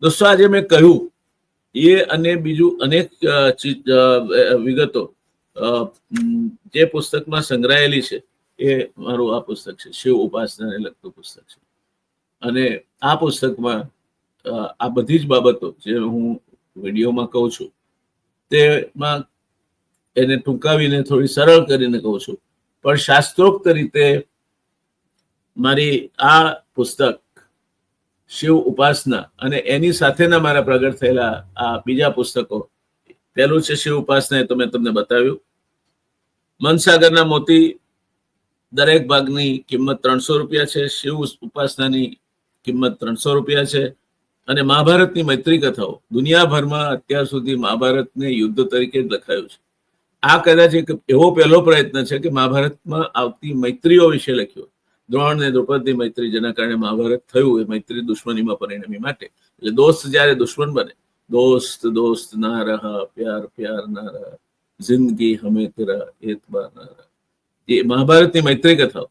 દોસ્તો, આજે મેં કહ્યું એ અને બીજું અનેક વિગતો જે પુસ્તકમાં સંગ્રહાયેલી છે એ મારું આ પુસ્તક છે, શિવ ઉપાસનાને લગતું પુસ્તક છે. અને આ પુસ્તકમાં આ બધી જ બાબતો જે હું વિડીયોમાં કહું છું તેમાં એને ટૂંકાવીને થોડી સરળ કરીને કહું છું, પણ શાસ્ત્રોક્ત રીતે મારી આ પુસ્તક શિવ ઉપાસના અને એની સાથેના મારા પ્રગટ થયેલા આ બીજા પુસ્તકો, પહેલું છે શિવ ઉપાસના, એ તો મેં તમને બતાવ્યું. મનસાગરના મોતી દરેક ભાગની કિંમત 300 રૂપિયા છે. શિવ ઉપાસનાની કિંમત 300 રૂપિયા છે. અને મહાભારતની મૈત્રી કથાઓ, દુનિયાભરમાં અત્યાર સુધી મહાભારતને યુદ્ધ તરીકે જ લખાયું છે. આ કદાચ એક એવો પહેલો પ્રયત્ન છે કે મહાભારતમાં આવતી મૈત્રીઓ વિશે લખ્યો. દ્રોણ ને દ્રૌપદી મૈત્રી, જેના કારણે મહાભારત થયું, એ મૈત્રી દુશ્મનીમાં પરિણમી માટે. એટલે દોસ્ત જયારે દુશ્મન બને, દોસ્ત દોસ્ત ના રહા, પ્યાર પ્યાર ના રહા, જિંદગી હમે તેરા એતબાર ના રહા, એ મહાભારતની મૈત્રી કથાઓ.